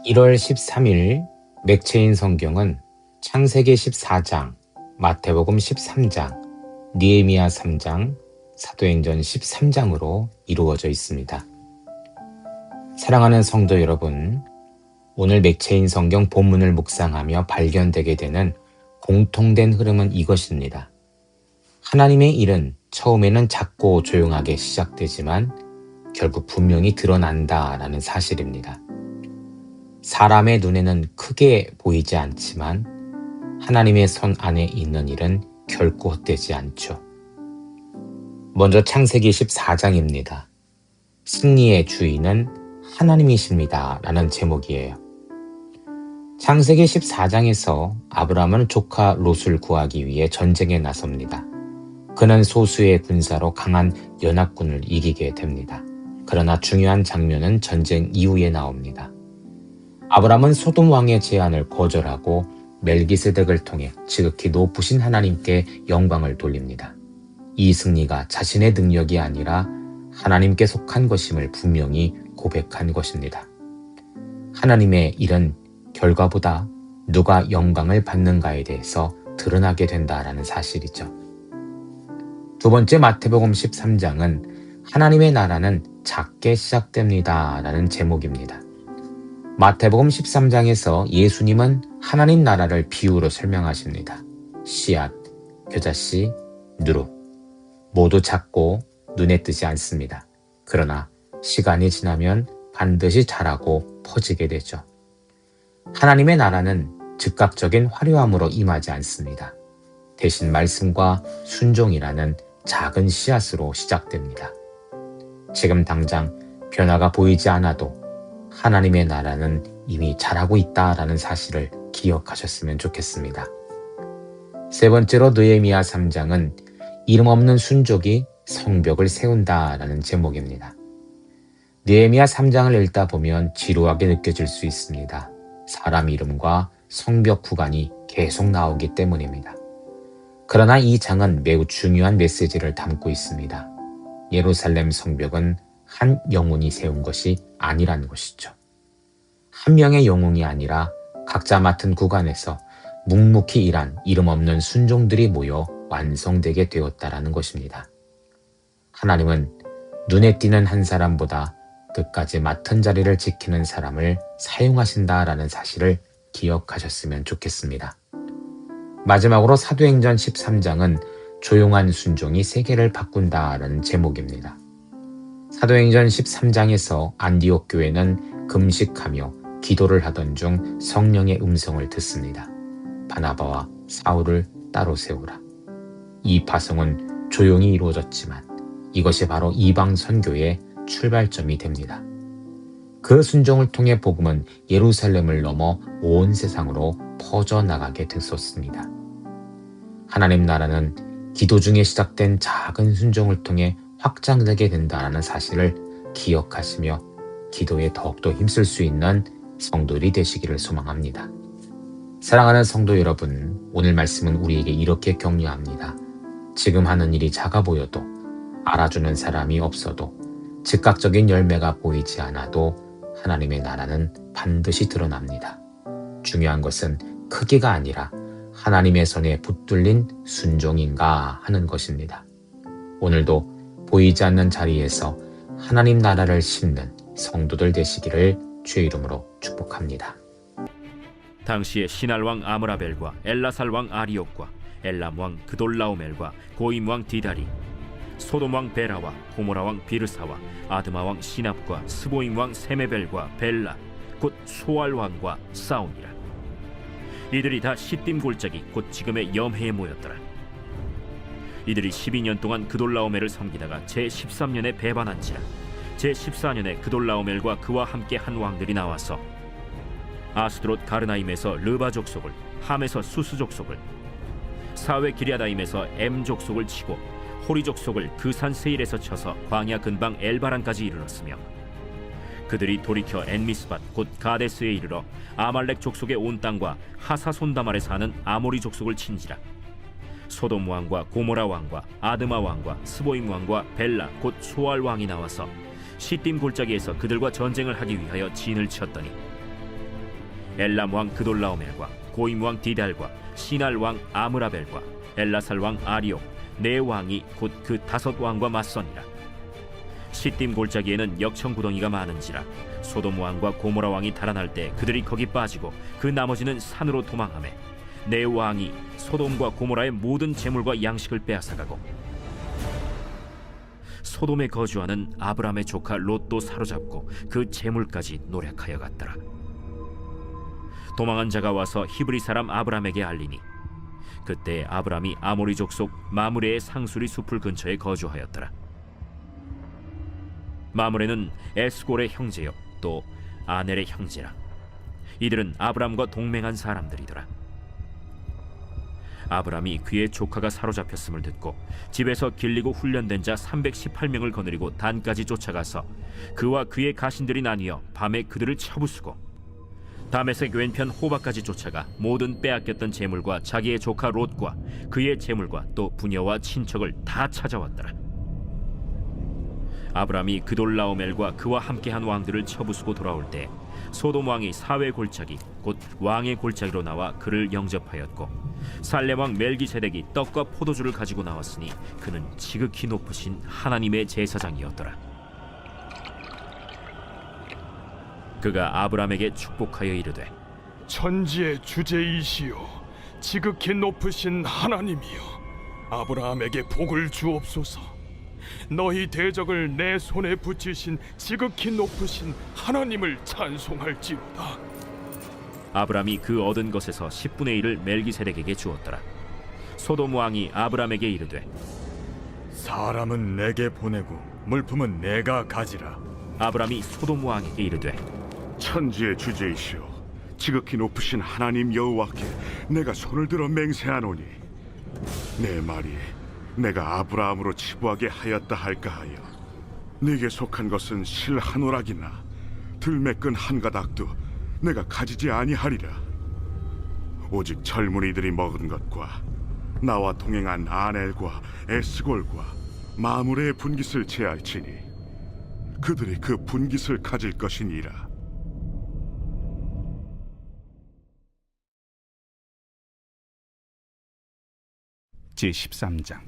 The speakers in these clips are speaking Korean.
1월 13일 맥체인 성경은 창세기 14장, 마태복음 13장, 느헤미야 3장, 사도행전 13장으로 이루어져 있습니다. 사랑하는 성도 여러분, 오늘 맥체인 성경 본문을 묵상하며 발견되게 되는 공통된 흐름은 이것입니다. 하나님의 일은 처음에는 작고 조용하게 시작되지만 결국 분명히 드러난다라는 사실입니다. 사람의 눈에는 크게 보이지 않지만 하나님의 손 안에 있는 일은 결코 헛되지 않죠. 먼저 창세기 14장입니다. 승리의 주인은 하나님이십니다 라는 제목이에요. 창세기 14장에서 아브라함은 조카 롯을 구하기 위해 전쟁에 나섭니다. 그는 소수의 군사로 강한 연합군을 이기게 됩니다. 그러나 중요한 장면은 전쟁 이후에 나옵니다. 아브라함은 소돔 왕의 제안을 거절하고 멜기세덱을 통해 지극히 높으신 하나님께 영광을 돌립니다. 이 승리가 자신의 능력이 아니라 하나님께 속한 것임을 분명히 고백한 것입니다. 하나님의 일은 결과보다 누가 영광을 받는가에 대해서 드러나게 된다라는 사실이죠. 두 번째 마태복음 13장은 하나님의 나라는 작게 시작됩니다 라는 제목입니다. 마태복음 13장에서 예수님은 하나님 나라를 비유로 설명하십니다. 씨앗, 겨자씨, 누룩 모두 작고 눈에 띄지 않습니다. 그러나 시간이 지나면 반드시 자라고 퍼지게 되죠. 하나님의 나라는 즉각적인 화려함으로 임하지 않습니다. 대신 말씀과 순종이라는 작은 씨앗으로 시작됩니다. 지금 당장 변화가 보이지 않아도 하나님의 나라는 이미 자라고 있다라는 사실을 기억하셨으면 좋겠습니다. 세 번째로 느헤미야 3장은 이름 없는 순족이 성벽을 세운다라는 제목입니다. 느헤미야 3장을 읽다 보면 지루하게 느껴질 수 있습니다. 사람 이름과 성벽 구간이 계속 나오기 때문입니다. 그러나 이 장은 매우 중요한 메시지를 담고 있습니다. 예루살렘 성벽은 한 영혼이 세운 것이 아니란 것이죠. 한 명의 영웅이 아니라 각자 맡은 구간에서 묵묵히 일한 이름 없는 순종들이 모여 완성되게 되었다라는 것입니다. 하나님은 눈에 띄는 한 사람보다 끝까지 맡은 자리를 지키는 사람을 사용하신다라는 사실을 기억하셨으면 좋겠습니다. 마지막으로 사도행전 13장은 조용한 순종이 세계를 바꾼다라는 제목입니다. 사도행전 13장에서 안디옥 교회는 금식하며 기도를 하던 중 성령의 음성을 듣습니다. 바나바와 사울을 따로 세우라. 이 파송은 조용히 이루어졌지만 이것이 바로 이방 선교의 출발점이 됩니다. 그 순종을 통해 복음은 예루살렘을 넘어 온 세상으로 퍼져나가게 됐었습니다. 하나님 나라는 기도 중에 시작된 작은 순종을 통해 확장되게 된다는 사실을 기억하시며 기도에 더욱더 힘쓸 수 있는 성도들이 되시기를 소망합니다. 사랑하는 성도 여러분, 오늘 말씀은 우리에게 이렇게 격려합니다. 지금 하는 일이 작아 보여도, 알아주는 사람이 없어도, 즉각적인 열매가 보이지 않아도 하나님의 나라는 반드시 드러납니다. 중요한 것은 크기가 아니라 하나님의 손에 붙들린 순종인가 하는 것입니다. 오늘도 보이지 않는 자리에서 하나님 나라를 심는 성도들 되시기를 주의 이름으로 축복합니다. 당시에 시날왕 아므라벨과 엘라살왕 아리옥과 엘람왕 그돌라오멜과 고임왕 디다리, 소돔왕 베라와 고모라왕 비르사와 아드마왕 시납과 스보임왕 세메벨과 벨라 곧 소알왕과 싸우니라. 이들이 다 시딤 골짜기 곧 지금의 염해에 모였더라. 이들이 12년 동안 그돌라오멜을 섬기다가 제13년에 배반한지라. 제14년에 그돌라오멜과 그와 함께 한 왕들이 나와서 아스드롯 가르나임에서 르바 족속을, 함에서 수스 족속을, 사웨 기랴다임에서 엠 족속을 치고 호리 족속을 그 산 세일에서 쳐서 광야 근방 엘바란까지 이르렀으며, 그들이 돌이켜 엔미스밧 곧 가데스에 이르러 아말렉 족속의 온 땅과 하사손다말에 사는 아모리 족속을 친지라. 소돔 왕과 고모라 왕과 아드마 왕과 스보임 왕과 벨라 곧 소알 왕이 나와서 시딤 골짜기에서 그들과 전쟁을 하기 위하여 진을 쳤더니 엘람 왕 그돌라오멜과 고임 왕 디달과 시날 왕 아므라벨과 엘라살 왕 아리옥 네 왕이 곧 그 다섯 왕과 맞서니라. 시딤 골짜기에는 역청 구덩이가 많은지라 소돔 왕과 고모라 왕이 달아날 때 그들이 거기 빠지고 그 나머지는 산으로 도망하매 네 왕이 소돔과 고모라의 모든 재물과 양식을 빼앗아가고 소돔에 거주하는 아브람의 조카 롯도 사로잡고 그 재물까지 노략하여 갔더라. 도망한 자가 와서 히브리 사람 아브람에게 알리니 그때 아브람이 아모리 족속 마므레의 상수리 숲을 근처에 거주하였더라. 마므레는 에스골의 형제요 또 아넬의 형제라. 이들은 아브람과 동맹한 사람들이더라. 아브람이 그의 조카가 사로잡혔음을 듣고 집에서 길리고 훈련된 자 318명을 거느리고 단까지 쫓아가서 그와 그의 가신들이 나뉘어 밤에 그들을 쳐부수고 다메섹 왼편 호바까지 쫓아가 모든 빼앗겼던 재물과 자기의 조카 롯과 그의 재물과 또 부녀와 친척을 다 찾아왔더라. 아브람이 그돌라오멜과 그와 함께한 왕들을 쳐부수고 돌아올 때 소돔 왕이 사회 골짜기 곧 왕의 골짜기로 나와 그를 영접하였고 살렘 왕 멜기세덱이 떡과 포도주를 가지고 나왔으니 그는 지극히 높으신 하나님의 제사장이었더라. 그가 아브람에게 축복하여 이르되 천지의 주제이시여 지극히 높으신 하나님이여 아브라함에게 복을 주옵소서. 너희 대적을 내 손에 붙이신 지극히 높으신 하나님을 찬송할지로다. 아브람이 그 얻은 것에서 10분의 1을 멜기세덱에게 주었더라. 소돔 왕이 아브람에게 이르되 사람은 내게 보내고 물품은 내가 가지라. 아브람이 소돔 왕에게 이르되 천지의 주제이시여 지극히 높으신 하나님 여호와께 내가 손을 들어 맹세하노니 내 말이 내가 아브라함으로 치부하게 하였다 할까 하여 네게 속한 것은 실 한 오락이나 들매끈 한 가닥도 내가 가지지 아니하리라. 오직 젊은이들이 먹은 것과 나와 동행한 아넬과 에스골과 마므레의 분깃을 제할지니 그들이 그 분깃을 가질 것이니라. 제13장.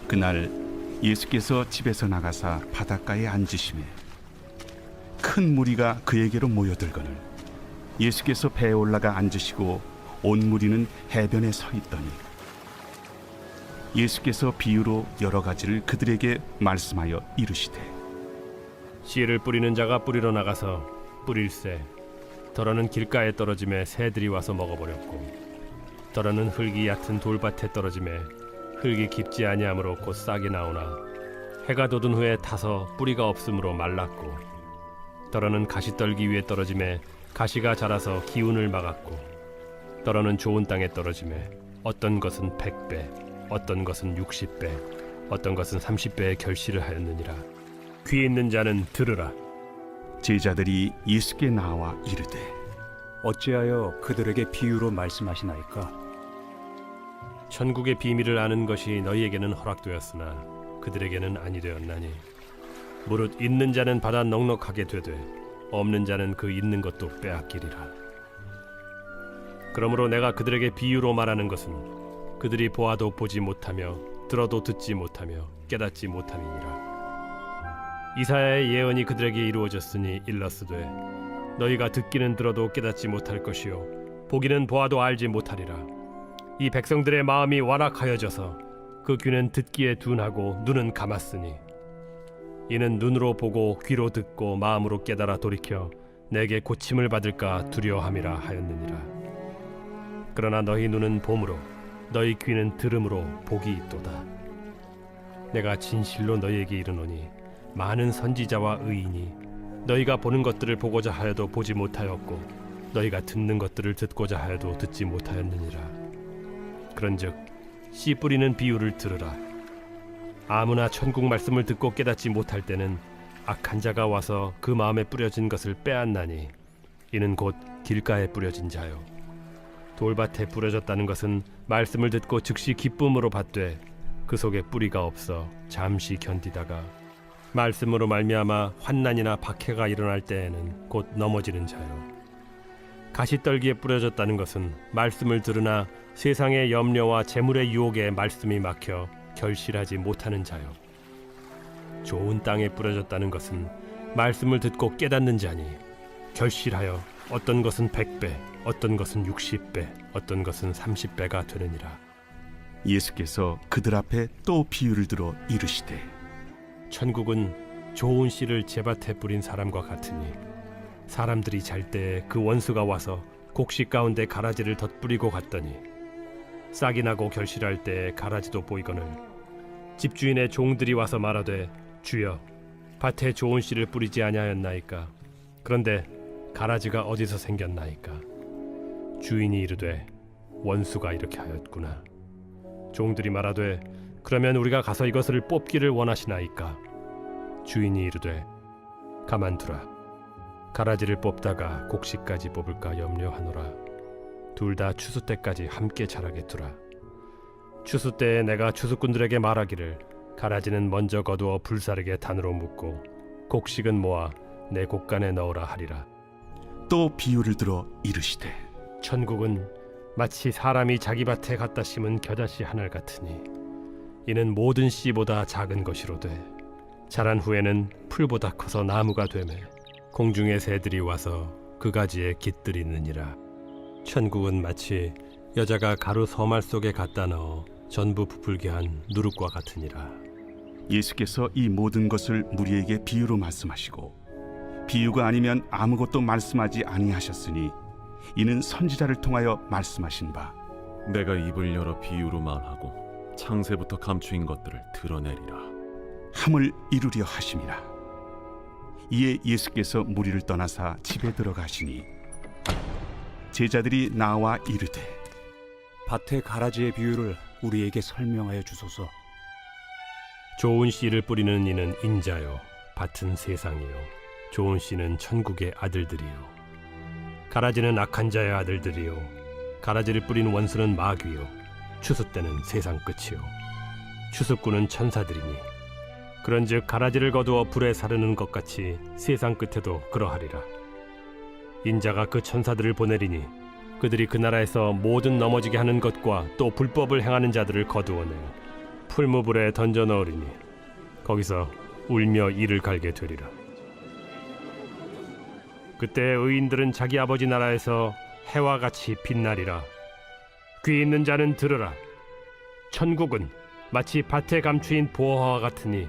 그날 예수께서 집에서 나가사 바닷가에 앉으시매 큰 무리가 그에게로 모여들거늘 예수께서 배에 올라가 앉으시고 온 무리는 해변에 서 있더니 예수께서 비유로 여러 가지를 그들에게 말씀하여 이르시되 씨를 뿌리는 자가 뿌리러 나가서 뿌릴새 더러는 길가에 떨어짐에 새들이 와서 먹어버렸고 더러는 흙이 얕은 돌밭에 떨어짐에 흙이 깊지 아니하므로 곧 싹이 나오나 해가 돋은 후에 타서 뿌리가 없으므로 말랐고 더러는 가시떨기 위에 떨어짐에 가시가 자라서 기운을 막았고 더러는 좋은 땅에 떨어짐에 어떤 것은 100배 어떤 것은 60배 어떤 것은 30배의 결실을 하였느니라. 귀 있는 자는 들으라. 제자들이 예수께 나와 이르되 어찌하여 그들에게 비유로 말씀하시나이까? 천국의 비밀을 아는 것이 너희에게는 허락되었으나 그들에게는 아니 되었나니 무릇 있는 자는 받아 넉넉하게 되되 없는 자는 그 있는 것도 빼앗기리라. 그러므로 내가 그들에게 비유로 말하는 것은 그들이 보아도 보지 못하며 들어도 듣지 못하며 깨닫지 못함이니라. 이사야의 예언이 그들에게 이루어졌으니 일렀으되 너희가 듣기는 들어도 깨닫지 못할 것이요 보기는 보아도 알지 못하리라. 이 백성들의 마음이 완악하여져서 그 귀는 듣기에 둔하고 눈은 감았으니 이는 눈으로 보고 귀로 듣고 마음으로 깨달아 돌이켜 내게 고침을 받을까 두려워함이라 하였느니라. 그러나 너희 눈은 봄으로 너희 귀는 들음으로 복이 있도다. 내가 진실로 너희에게 이르노니 많은 선지자와 의인이 너희가 보는 것들을 보고자 하여도 보지 못하였고 너희가 듣는 것들을 듣고자 하여도 듣지 못하였느니라. 그런즉 씨 뿌리는 비유를 들으라. 아무나 천국 말씀을 듣고 깨닫지 못할 때는 악한 자가 와서 그 마음에 뿌려진 것을 빼앗나니 이는 곧 길가에 뿌려진 자요 돌밭에 뿌려졌다는 것은 말씀을 듣고 즉시 기쁨으로 받되 그 속에 뿌리가 없어 잠시 견디다가 말씀으로 말미암아 환난이나 박해가 일어날 때에는 곧 넘어지는 자요. 가시떨기에 뿌려졌다는 것은 말씀을 들으나 세상의 염려와 재물의 유혹에 말씀이 막혀 결실하지 못하는 자요. 좋은 땅에 뿌려졌다는 것은 말씀을 듣고 깨닫는 자니 결실하여 어떤 것은 100배, 어떤 것은 60배, 어떤 것은 30배가 되느니라. 예수께서 그들 앞에 또 비유를 들어 이르시되 천국은 좋은 씨를 제밭에 뿌린 사람과 같으니 사람들이 잘 때에 그 원수가 와서 곡식 가운데 가라지를 덧뿌리고 갔더니 싹이 나고 결실할 때에 가라지도 보이거늘 집주인의 종들이 와서 말하되 주여 밭에 좋은 씨를 뿌리지 아니하였나이까? 그런데 가라지가 어디서 생겼나이까? 주인이 이르되 원수가 이렇게 하였구나. 종들이 말하되 그러면 우리가 가서 이것을 뽑기를 원하시나이까? 주인이 이르되 가만두라. 가라지를 뽑다가 곡식까지 뽑을까 염려하노라. 둘 다 추수 때까지 함께 자라게 두라. 추수 때에 내가 추수꾼들에게 말하기를 가라지는 먼저 거두어 불사르게 단으로 묶고 곡식은 모아 내 곡간에 넣으라 하리라. 또 비유를 들어 이르시되 천국은 마치 사람이 자기 밭에 갖다 심은 겨자씨 하늘 같으니 이는 모든 씨보다 작은 것이로되 자란 후에는 풀보다 커서 나무가 되매 공중의 새들이 와서 그 가지에 깃들이느니라. 천국은 마치 여자가 가루 서말 속에 갖다 넣어 전부 부풀게 한 누룩과 같으니라. 예수께서 이 모든 것을 무리에게 비유로 말씀하시고 비유가 아니면 아무것도 말씀하지 아니하셨으니 이는 선지자를 통하여 말씀하신 바 내가 입을 열어 비유로 말하고 창세부터 감추인 것들을 드러내리라. 함을 이루려 하심이라. 이에 예수께서 무리를 떠나사 집에 들어가시니 제자들이 나와 이르되 밭의 가라지의 비유를 우리에게 설명하여 주소서. 좋은 씨를 뿌리는 이는 인자요 밭은 세상이요 좋은 씨는 천국의 아들들이요 가라지는 악한 자의 아들들이요 가라지를 뿌린 원수는 마귀요 추수 때는 세상 끝이요 추수꾼은 천사들이니 그런즉 가라지를 거두어 불에 사르는 것 같이 세상 끝에도 그러하리라. 인자가 그 천사들을 보내리니 그들이 그 나라에서 모든 넘어지게 하는 것과 또 불법을 행하는 자들을 거두어내어 풀무불에 던져 넣으리니 거기서 울며 이를 갈게 되리라. 그때 의인들은 자기 아버지 나라에서 해와 같이 빛나리라. 귀 있는 자는 들으라. 천국은 마치 밭에 감추인 보화와 같으니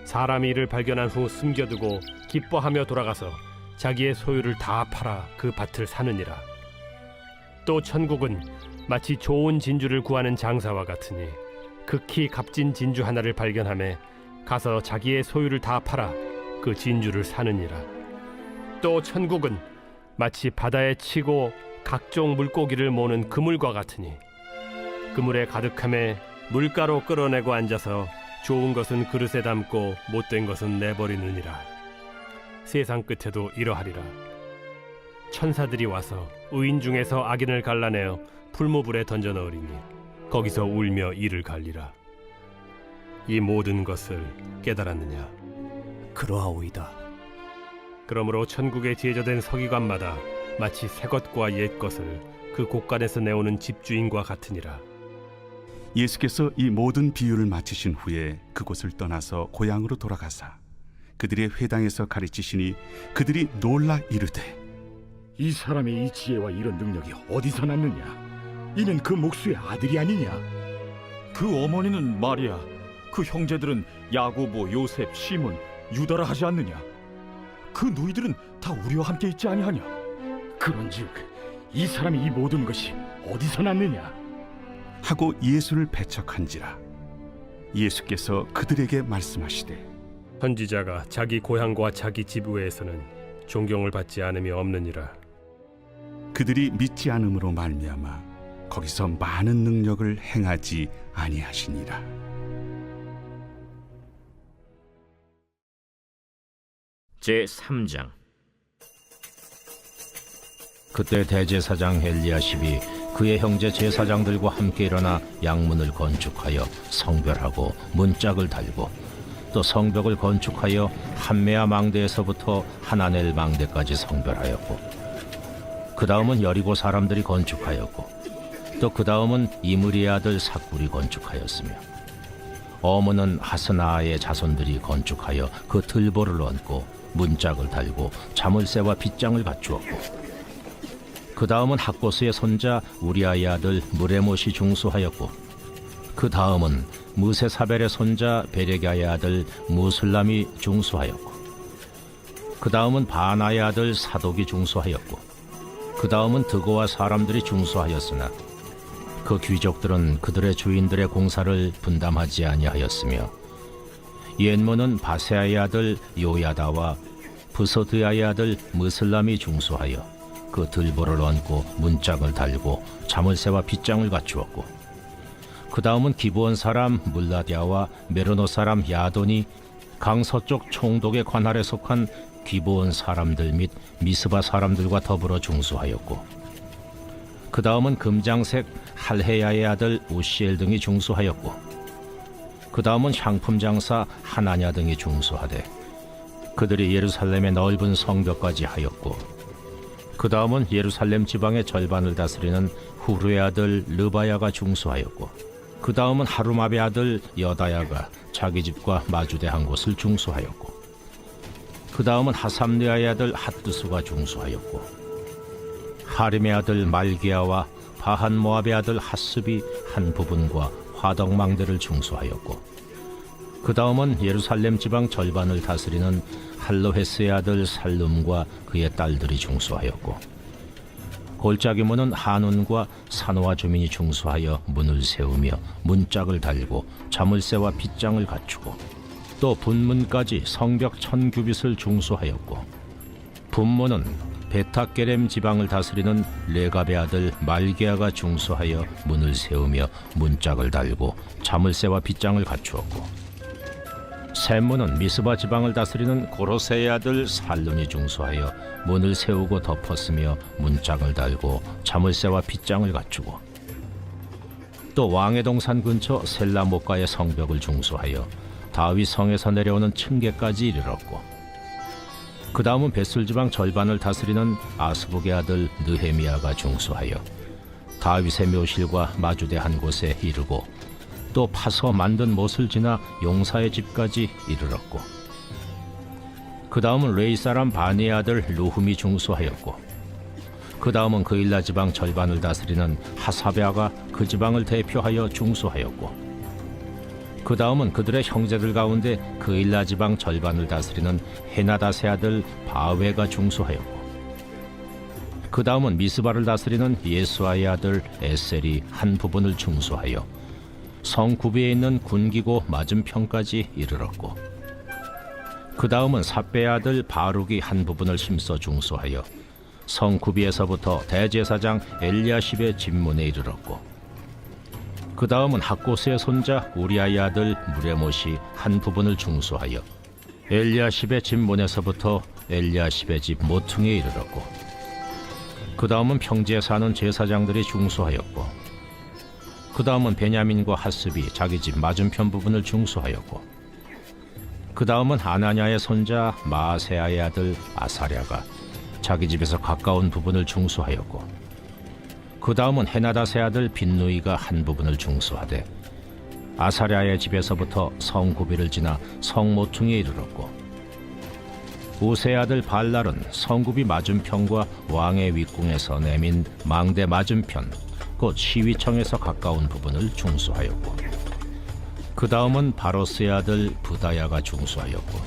사람이 이를 발견한 후 숨겨두고 기뻐하며 돌아가서 자기의 소유를 다 팔아 그 밭을 사느니라. 또 천국은 마치 좋은 진주를 구하는 장사와 같으니 극히 값진 진주 하나를 발견하며 가서 자기의 소유를 다 팔아 그 진주를 사느니라. 또 천국은 마치 바다에 치고 각종 물고기를 모는 그물과 같으니 그물에 가득함에 물가로 끌어내고 앉아서 좋은 것은 그릇에 담고 못된 것은 내버리느니라. 세상 끝에도 이러하리라. 천사들이 와서 의인 중에서 악인을 갈라내어 풀무불에 던져 넣으리니 거기서 울며 이를 갈리라. 이 모든 것을 깨달았느냐? 그러하오이다. 그러므로 천국에 제조된 서기관마다 마치 새 것과 옛 것을 그 곳간에서 내오는 집주인과 같으니라. 예수께서 이 모든 비유를 마치신 후에 그곳을 떠나서 고향으로 돌아가사 그들의 회당에서 가르치시니 그들이 놀라 이르되 이 사람의 이 지혜와 이런 능력이 어디서 났느냐? 이는 그 목수의 아들이 아니냐? 그 어머니는 마리아, 그 형제들은 야고보, 요셉, 시몬, 유다라 하지 않느냐? 그 누이들은 다 우리와 함께 있지 아니하냐? 그런즉 이 사람이 이 모든 것이 어디서 났느냐? 하고 예수를 배척한지라. 예수께서 그들에게 말씀하시되 선지자가 자기 고향과 자기 집 외에서는 존경을 받지 않음이 없느니라. 그들이 믿지 않음으로 말미암아 거기서 많은 능력을 행하지 아니하시니라. 제3장. 그때 대제사장 엘리야십이 그의 형제 제사장들과 함께 일어나 양문을 건축하여 성별하고 문짝을 달고 또 성벽을 건축하여 한메아 망대에서부터 하나넬 망대까지 성별하였고, 그 다음은 여리고 사람들이 건축하였고, 또 그 다음은 이므리의 아들 삭굴이 건축하였으며, 어문은 하스나의 자손들이 건축하여 그 들보를 얹고 문짝을 달고 자물쇠와 빗장을 갖추었고, 그 다음은 학고스의 손자 우리아의 아들 무레못이 중수하였고, 그 다음은 무세사벨의 손자 베레가의 아들 무슬람이 중수하였고, 그 다음은 바나의 아들 사독이 중수하였고, 그 다음은 드고와 사람들이 중수하였으나 그 귀족들은 그들의 주인들의 공사를 분담하지 아니하였으며, 옌문은 바세아의 아들 요야다와 부소드야의 아들 무슬람이 중수하여 그 들보를 얹고 문짝을 달고 자물쇠와 빗장을 갖추었고, 그 다음은 기브온 사람 물라디아와 메로노 사람 야돈이 강서쪽 총독의 관할에 속한 기브온 사람들 및 미스바 사람들과 더불어 중수하였고, 그 다음은 금장색 할헤야의 아들 우시엘 등이 중수하였고, 그 다음은 향품 장사 하나냐 등이 중수하되 그들이 예루살렘의 넓은 성벽까지 하였고, 그 다음은 예루살렘 지방의 절반을 다스리는 후르의 아들 르바야가 중수하였고, 그 다음은 하루마베 아들 여다야가 자기 집과 마주대한 곳을 중수하였고, 그 다음은 하삼느아의 아들 핫드수가 중수하였고, 하림의 아들 말기야와 바한 모압의 아들 하습이 한 부분과 화덕망대를 중수하였고, 그 다음은 예루살렘 지방 절반을 다스리는 할로헤스의 아들 살룸과 그의 딸들이 중수하였고, 골짜기 문은 한운과 산호와 주민이 중수하여 문을 세우며 문짝을 달고 자물쇠와 빗장을 갖추고, 또 분문까지 성벽 1000규빗을 중수하였고, 분문은 베타게렘 지방을 다스리는 레갑의 아들 말게아가 중수하여 문을 세우며 문짝을 달고 자물쇠와 빗장을 갖추었고, 샘문은 미스바 지방을 다스리는 고로세의 아들 살룬이 중수하여 문을 세우고 덮었으며 문짝을 달고 자물쇠와 빗장을 갖추고, 또 왕의 동산 근처 셀라못가의 성벽을 중수하여 다윗 성에서 내려오는 층계까지 이르렀고, 그 다음은 벳술 지방 절반을 다스리는 아스북의 아들 느헤미야가 중수하여 다윗의 묘실과 마주대한 곳에 이르고, 또 파서 만든 못을 지나 용사의 집까지 이르렀고, 그 다음은 레이 사람 바니의 아들 루흠이 중수하였고, 그 다음은 그일라 지방 절반을 다스리는 하사베아가 그 지방을 대표하여 중수하였고, 그 다음은 그들의 형제들 가운데 그일라 지방 절반을 다스리는 헤나다세 아들 바웨가 중수하였고, 그 다음은 미스바를 다스리는 예수아의 아들 에셀이 한 부분을 중수하여 성 구비에 있는 군기고 맞은편까지 이르렀고, 그 다음은 삽베의 아들 바룩이 한 부분을 심서 중수하여 성 구비에서부터 대제사장 엘리야십의 집문에 이르렀고, 그 다음은 학고스의 손자 우리아의 아들 무레못이 한 부분을 중수하여 엘리야십의 집문에서부터 엘리야십의 집 모퉁이에 이르렀고, 그 다음은 평지에 사는 제사장들이 중수하였고, 그 다음은 베냐민과 하습이 자기 집 맞은편 부분을 중수하였고, 그 다음은 아나냐의 손자 마아세아의 아들 아사랴가 자기 집에서 가까운 부분을 중수하였고, 그 다음은 헤나다세 아들 빈누이가 한 부분을 중수하되 아사랴의 집에서부터 성구비를 지나 성모퉁이에 이르렀고, 우세의 아들 발랄은 성구비 맞은편과 왕의 윗궁에서 내민 망대 맞은편 곧 시위청에서 가까운 부분을 중수하였고, 그 다음은 바로스의 아들 부다야가 중수하였고,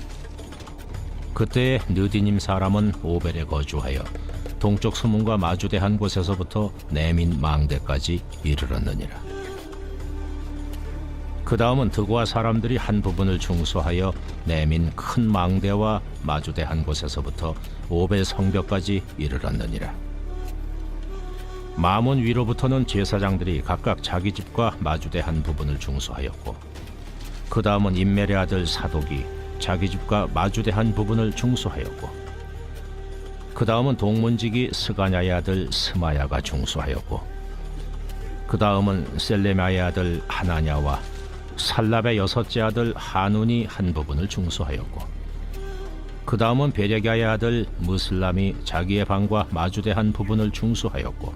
그때의 느디님 사람은 오벨에 거주하여 동쪽 수문과 마주대한 곳에서부터 내민 망대까지 이르렀느니라. 그 다음은 드고아 사람들이 한 부분을 중수하여 내민 큰 망대와 마주대한 곳에서부터 오벨 성벽까지 이르렀느니라. 마문 위로부터는 제사장들이 각각 자기 집과 마주대한 부분을 중수하였고, 그 다음은 임멜의 아들 사독이 자기 집과 마주대한 부분을 중수하였고, 그 다음은 동문지기 스가냐의 아들 스마야가 중수하였고, 그 다음은 셀레마의 아들 하나냐와 살랍의 여섯째 아들 하눈이 한 부분을 중수하였고, 그 다음은 베레가의 아들 무슬람이 자기의 방과 마주대한 부분을 중수하였고,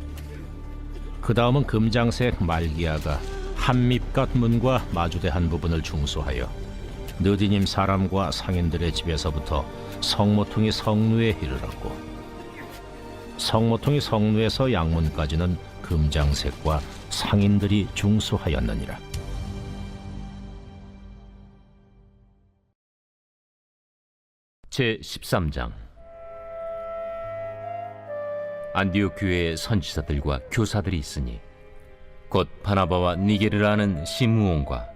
그 다음은 금장색 말기야가 한밉갓 문과 마주대한 부분을 중수하여 느디님 사람과 상인들의 집에서부터 성모퉁이 성루에 이르렀고, 성모퉁이 성루에서 양문까지는 금장색과 상인들이 중수하였느니라. 제13장. 안디옥 교회의 선지자들과 교사들이 있으니 곧 바나바와 니게르라는 시므온과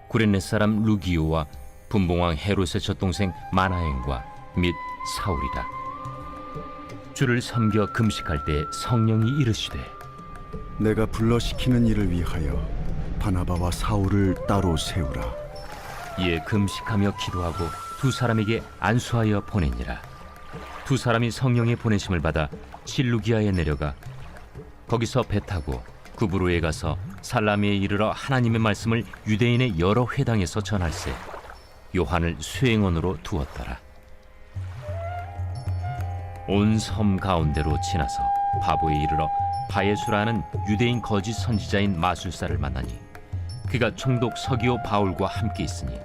구레네 사람 루기오와 분봉왕 헤롯의 젖동생 마나엔과 및 사울이라. 주를 섬겨 금식할 때 성령이 이르시되, 내가 불러시키는 일을 위하여 바나바와 사울을 따로 세우라. 이에 금식하며 기도하고 두 사람에게 안수하여 보내니라. 두 사람이 성령의 보내심을 받아 실루기아에 내려가 거기서 배 타고 구브로에 가서 살라미에 이르러 하나님의 말씀을 유대인의 여러 회당에서 전할세 요한을 수행원으로 두었더라. 온 섬 가운데로 지나서 바보에 이르러 바예수라는 유대인 거짓 선지자인 마술사를 만나니 그가 총독 서기오 바울과 함께 있으니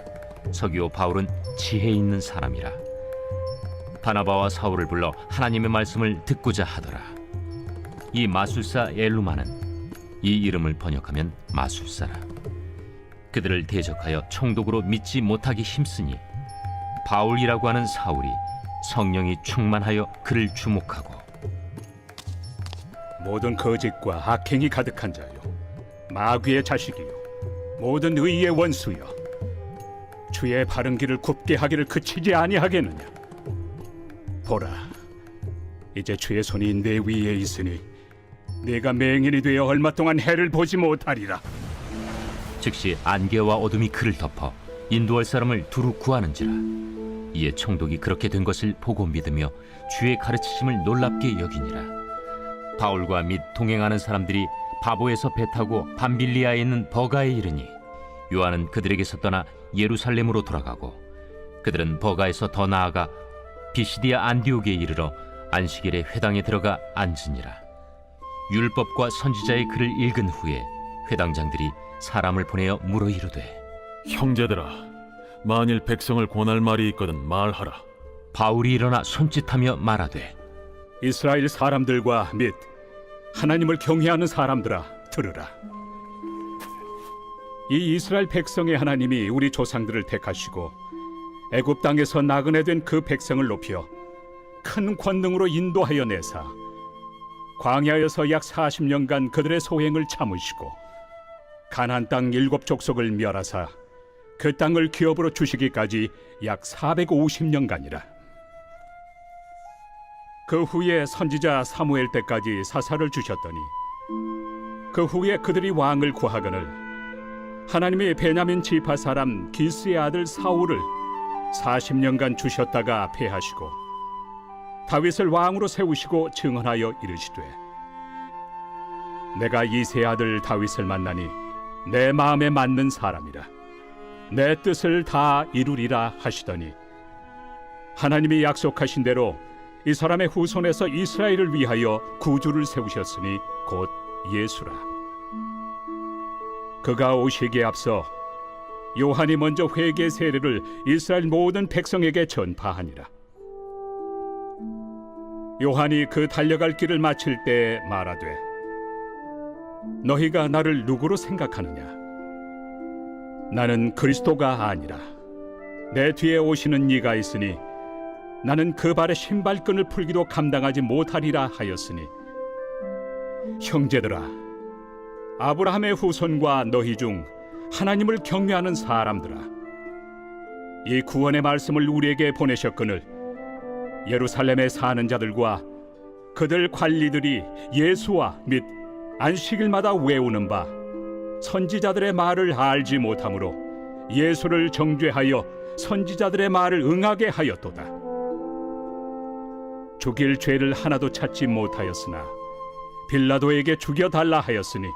서기오 바울은 지혜 있는 사람이라. 바나바와 사울을 불러 하나님의 말씀을 듣고자 하더라. 이 마술사 엘루마는 이 이름을 번역하면 마술사라. 그들을 대적하여 총독으로 믿지 못하기 힘쓰니 바울이라고 하는 사울이 성령이 충만하여 그를 주목하고, 모든 거짓과 악행이 가득한 자요, 마귀의 자식이요, 모든 의의 원수여, 주의 바른 길을 굽게 하기를 그치지 아니하겠느냐. 보라, 이제 주의 손이 내 위에 있으니 네가 맹인이 되어 얼마 동안 해를 보지 못하리라. 즉시 안개와 어둠이 그를 덮어 인도할 사람을 두루 구하는지라. 이에 총독이 그렇게 된 것을 보고 믿으며 주의 가르치심을 놀랍게 여기니라. 바울과 및 동행하는 사람들이 바보에서 배 타고 밤빌리아에 있는 버가에 이르니 요한은 그들에게서 떠나 예루살렘으로 돌아가고, 그들은 버가에서 더 나아가 비시디아 안디옥에 이르러 안식일에 회당에 들어가 앉으니라. 율법과 선지자의 글을 읽은 후에 회당장들이 사람을 보내어 물어 이르되, 형제들아, 만일 백성을 권할 말이 있거든 말하라. 바울이 일어나 손짓하며 말하되, 이스라엘 사람들과 및 하나님을 경외하는 사람들아, 들으라. 이 이스라엘 백성의 하나님이 우리 조상들을 택하시고 애굽 땅에서 나그네 된 그 백성을 높여 큰 권능으로 인도하여 내사 광야에서 약 40년간 그들의 소행을 참으시고 가나안 땅 7족속을 멸하사 그 땅을 기업으로 주시기까지 약 450년간이라. 그 후에 선지자 사무엘 때까지 사사를 주셨더니 그 후에 그들이 왕을 구하거늘 하나님이 베냐민 지파 사람 기스의 아들 사울을 40년간 주셨다가 패하시고 다윗을 왕으로 세우시고 증언하여 이르시되, 내가 이새의 아들 다윗을 만나니 내 마음에 맞는 사람이라, 내 뜻을 다 이루리라 하시더니 하나님이 약속하신 대로 이 사람의 후손에서 이스라엘을 위하여 구주를 세우셨으니 곧 예수라. 그가 오시기에 앞서 요한이 먼저 회개 세례를 이스라엘 모든 백성에게 전파하니라. 요한이 그 달려갈 길을 마칠 때 말하되, 너희가 나를 누구로 생각하느냐? 나는 그리스도가 아니라 내 뒤에 오시는 이가 있으니 나는 그 발의 신발끈을 풀기도 감당하지 못하리라 하였으니, 형제들아, 아브라함의 후손과 너희 중 하나님을 경외하는 사람들아, 이 구원의 말씀을 우리에게 보내셨거늘 예루살렘에 사는 자들과 그들 관리들이 예수와 및 안식일마다 외우는 바 선지자들의 말을 알지 못하므로 예수를 정죄하여 선지자들의 말을 응하게 하였도다. 죽일 죄를 하나도 찾지 못하였으나 빌라도에게 죽여달라 하였으니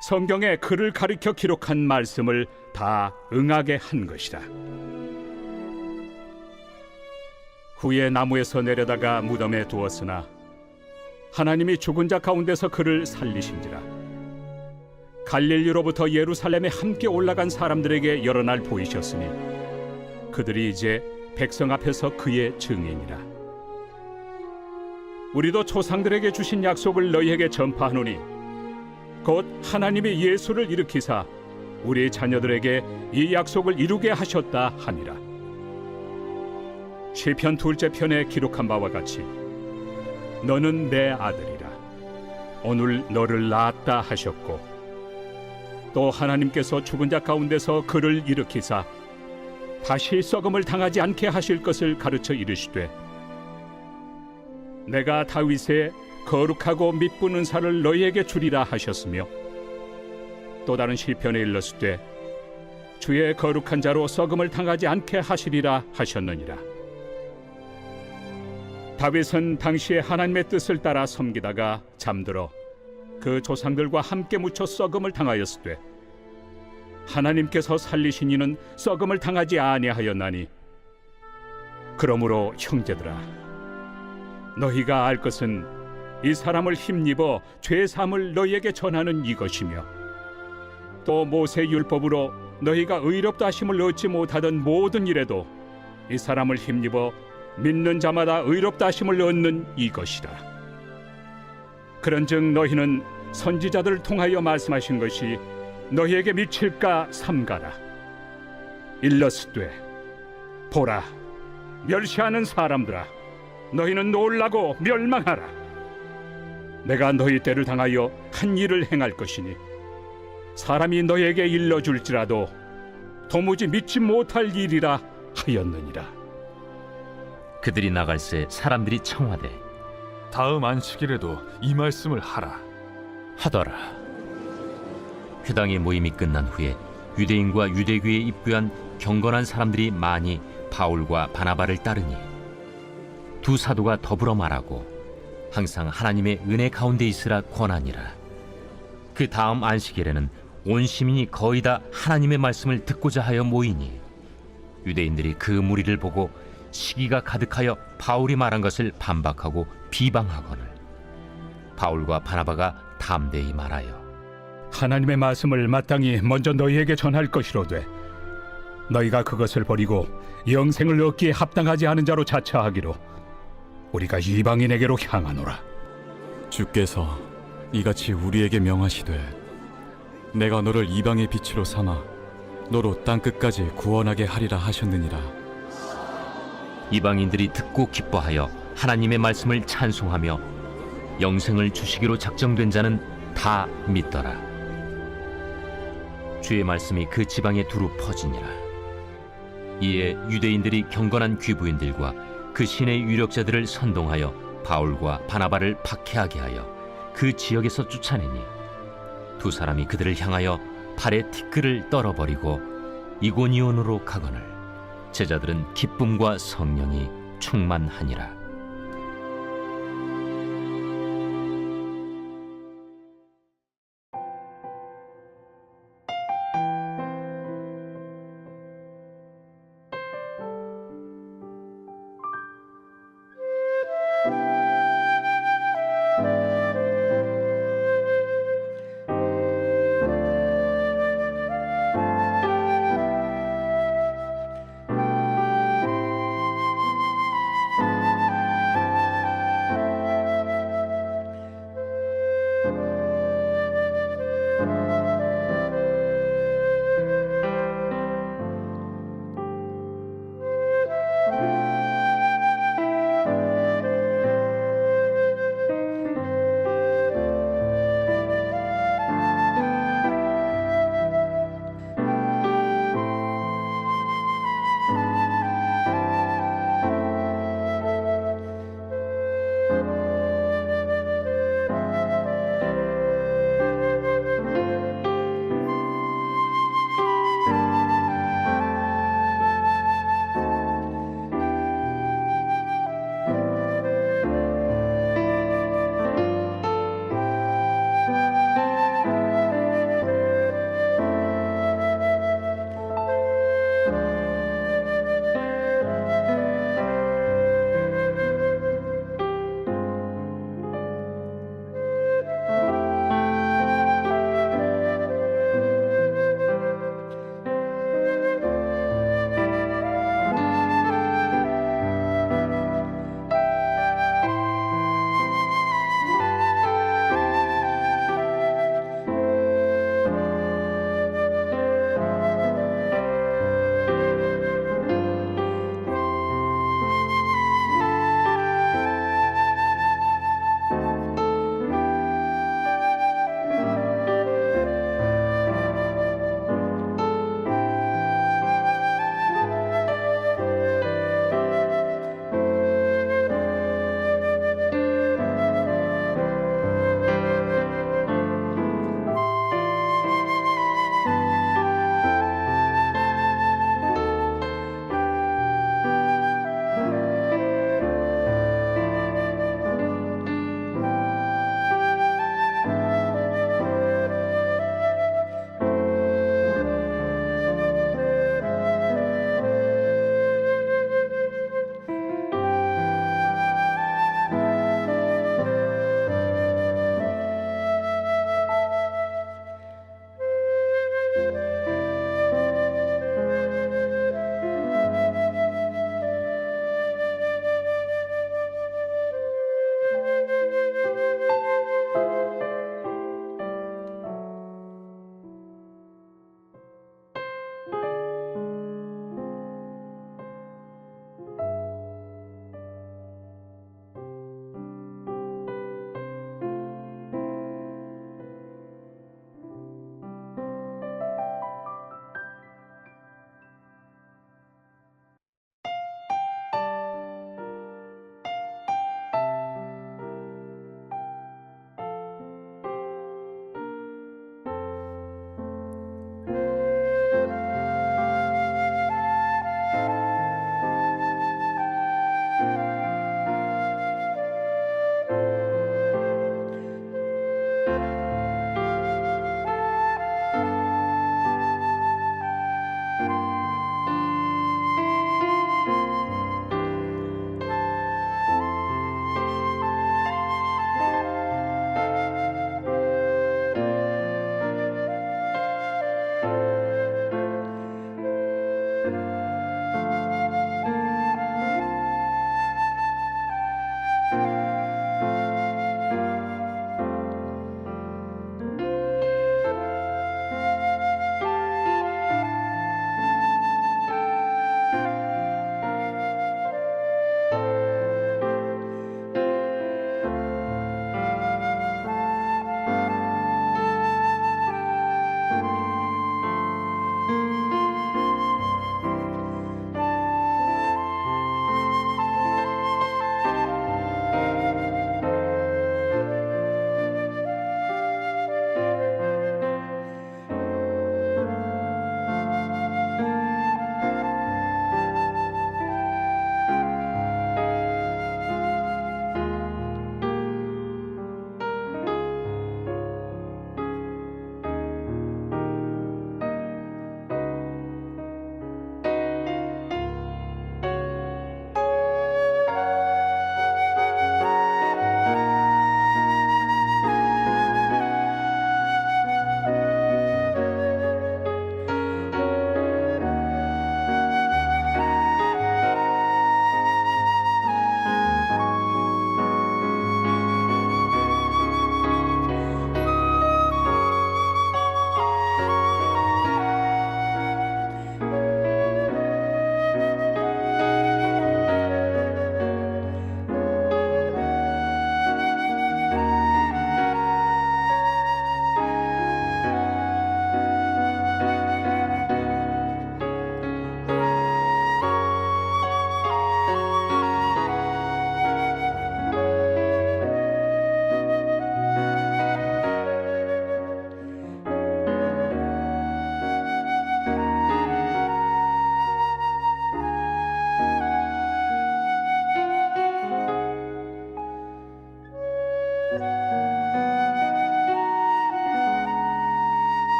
성경에 그를 가리켜 기록한 말씀을 다 응하게 한 것이다. 후에 나무에서 내려다가 무덤에 두었으나 하나님이 죽은 자 가운데서 그를 살리신지라. 갈릴리로부터 예루살렘에 함께 올라간 사람들에게 여러 날 보이셨으니 그들이 이제 백성 앞에서 그의 증인이라. 우리도 조상들에게 주신 약속을 너희에게 전파하노니 곧 하나님이 예수를 일으키사 우리 자녀들에게 이 약속을 이루게 하셨다 하니라. 시편 2째 편에 기록한 바와 같이 너는 내 아들이라. 오늘 너를 낳았다 하셨고 또 하나님께서 죽은 자 가운데서 그를 일으키사 다시 썩음을 당하지 않게 하실 것을 가르쳐 이르시되 내가 다윗의 거룩하고 미쁜 은사를 너희에게 주리라 하셨으며 또 다른 시편에 일렀으되 주의 거룩한 자로 썩음을 당하지 않게 하시리라 하셨느니라. 다윗은 당시에 하나님의 뜻을 따라 섬기다가 잠들어 그 조상들과 함께 묻혀 썩음을 당하였으되 하나님께서 살리신 이는 썩음을 당하지 아니하였나니 그러므로 형제들아 너희가 알 것은 이 사람을 힘입어 죄 사함을 너희에게 전하는 이것이며 또 모세 율법으로 너희가 의롭다 하심을 얻지 못하던 모든 일에도 이 사람을 힘입어 믿는 자마다 의롭다 하심을 얻는 이것이다. 그런즉 너희는 선지자들을 통하여 말씀하신 것이 너희에게 미칠까 삼가라. 일러스되 보라 멸시하는 사람들아 너희는 놀라고 멸망하라. 내가 너희 때를 당하여 한 일을 행할 것이니 사람이 너희에게 일러줄지라도 도무지 믿지 못할 일이라 하였느니라. 그들이 나갈새 사람들이 청하되 다음 안식일에도 이 말씀을 하라 하더라. 회당의 모임이 끝난 후에 유대인과 유대교에 입교한 경건한 사람들이 많이 바울과 바나바를 따르니 두 사도가 더불어 말하고 항상 하나님의 은혜 가운데 있으라 권하니라. 그 다음 안식일에는 온 시민이 거의 다 하나님의 말씀을 듣고자 하여 모이니 유대인들이 그 무리를 보고 시기가 가득하여 바울이 말한 것을 반박하고 비방하거늘 바울과 바나바가 담대히 말하여 하나님의 말씀을 마땅히 먼저 너희에게 전할 것이로되 너희가 그것을 버리고 영생을 얻기에 합당하지 않은 자로 자처하기로 우리가 이방인에게로 향하노라. 주께서 이같이 우리에게 명하시되 내가 너를 이방의 빛으로 삼아 너로 땅끝까지 구원하게 하리라 하셨느니라. 이방인들이 듣고 기뻐하여 하나님의 말씀을 찬송하며 영생을 주시기로 작정된 자는 다 믿더라. 주의 말씀이 그 지방에 두루 퍼지니라. 이에 유대인들이 경건한 귀부인들과 그 신의 유력자들을 선동하여 바울과 바나바를 박해하게 하여 그 지역에서 쫓아내니 두 사람이 그들을 향하여 발에 티끌을 떨어버리고 이고니온으로 가거늘 제자들은 기쁨과 성령이 충만하니라.